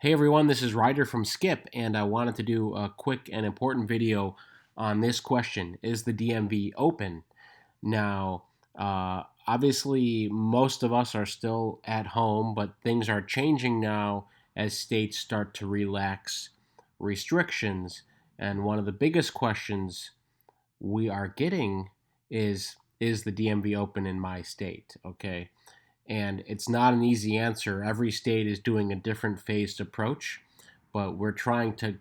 Hey everyone, this is Ryder from Skip, and I wanted to do a quick and important video on this question. Is the DMV open? Now, obviously, most of us are still at home, but things are changing now as states start to relax restrictions. And one of the biggest questions we are getting is the DMV open in my state? Okay. And it's not an easy answer. Every state is doing a different phased approach, but we're trying to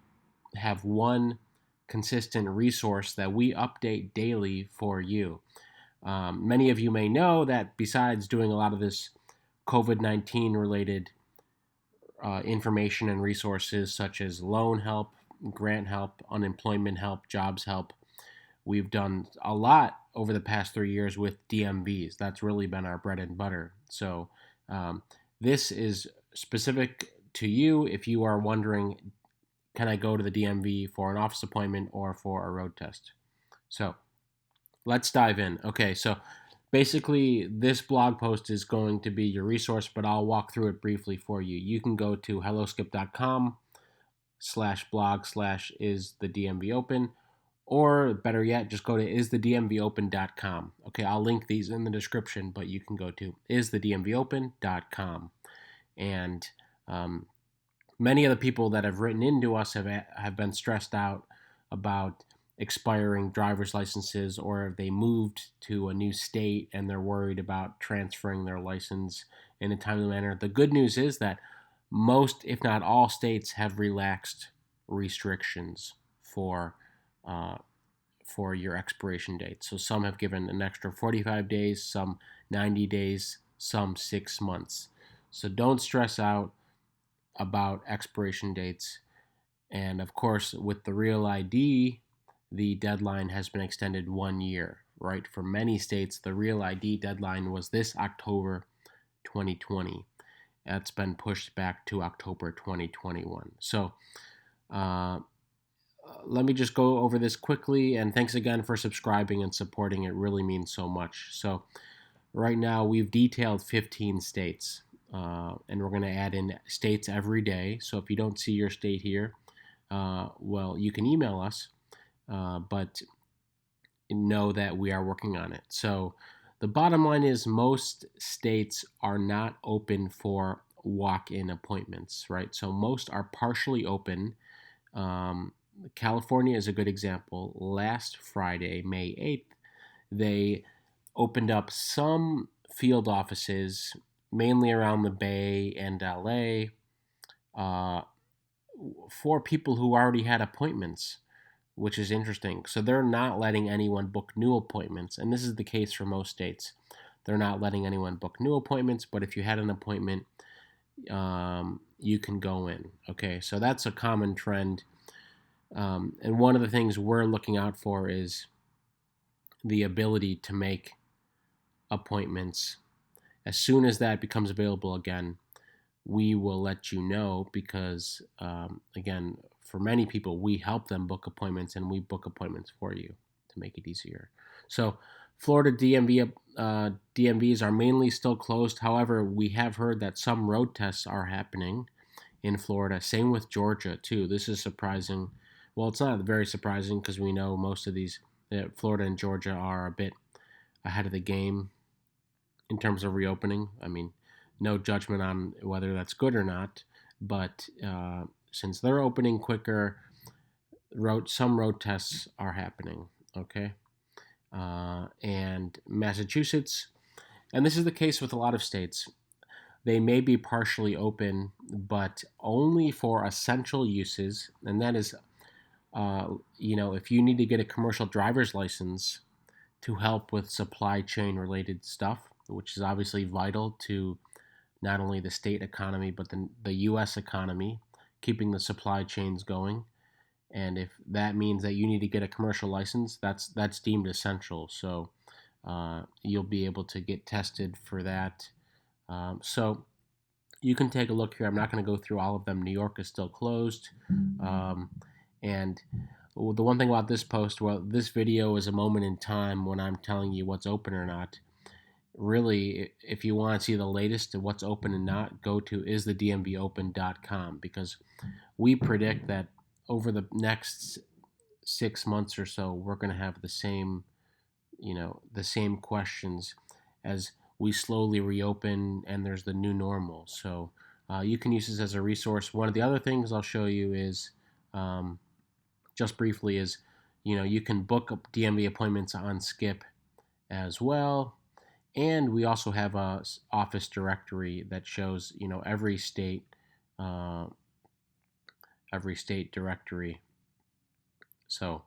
have one consistent resource that we update daily for you. Many of you may know that besides doing a lot of this COVID 19 related information and resources such as loan help, grant help, unemployment help, jobs help, we've done a lot over the past 3 years with DMVs. That's really been our bread and butter. So um, this is specific to you if you are wondering, can I go to the DMV for an office appointment or for a road test? So let's dive in. Okay, so basically this blog post is going to be your resource, but I'll walk through it briefly for you. You can go to helloskip.com/blog slash is the DMV open, or better yet, just go to isthedmvopen.com. Okay, I'll link these in the description, but you can go to isthedmvopen.com. And many of the people that have written into us have been stressed out about expiring driver's licenses, or if they moved to a new state and they're worried about transferring their license in a timely manner. The good news is that most, if not all, states have relaxed restrictions uh, for your expiration date. So some have given an extra 45 days, some 90 days, some 6 months. So don't stress out about expiration dates. And of course, with the Real ID, the deadline has been extended 1 year, right? For many states, the Real ID deadline was this October 2020. That's been pushed back to October 2021. So let me just go over this quickly. And thanks again for subscribing and supporting. It really means so much. So right now, we've detailed 15 states. And we're going to add in states every day. So if you don't see your state here, well, you can email us, but know that we are working on it. So the bottom line is most states are not open for walk-in appointments, right? So most are partially open. California is a good example. Last Friday, May 8th, they opened up some field offices, mainly around the Bay and LA, uh, for people who already had appointments, which is interesting. So they're not letting anyone book new appointments, and this is the case for most states. They're not letting anyone book new appointments, but if you had an appointment, you can go in. Okay, so that's a common trend. And one of the things we're looking out for is the ability to make appointments. As soon as that becomes available again, we will let you know because, again, for many people, we help them book appointments and we book appointments for you to make it easier. So, Florida DMVs are mainly still closed. However, we have heard that some road tests are happening in Florida. Same with Georgia, too. This is surprising. Well, it's not very surprising because we know most of these, Florida and Georgia are a bit ahead of the game in terms of reopening. I mean, no judgment on whether that's good or not, but since they're opening quicker, some road tests are happening. Okay, and Massachusetts, and this is the case with a lot of states. They may be partially open, but only for essential uses, and that is, if you need to get a commercial driver's license to help with supply chain related stuff, which is obviously vital to not only the state economy, but the U.S. economy, keeping the supply chains going. And if that means that you need to get a commercial license, that's deemed essential. So you'll be able to get tested for that. So you can take a look here. I'm not going to go through all of them. New York is still closed. And the one thing about this post, well, this video is a moment in time when I'm telling you what's open or not. really, if you want to see the latest of what's open and not, go to isthedmvopen.com, because we predict that over the next 6 months or so, we're going to have the same questions as we slowly reopen and there's the new normal. So you can use this as a resource. One of the other things I'll show you is, um, just briefly, is you can book up DMV appointments on Skip as well. And we also have a office directory that shows uh, every state directory. So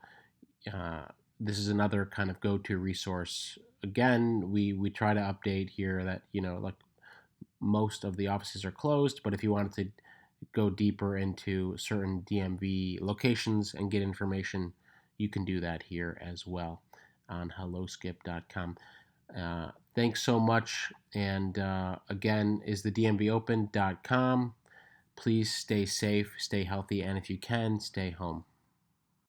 uh, this is another kind of go-to resource. Again, we try to update here that like most of the offices are closed, but if you wanted to go deeper into certain DMV locations and get information, you can do that here as well on helloskip.com. Thanks so much. And again, is the DMVOpen.com. Please stay safe, stay healthy, and if you can, stay home.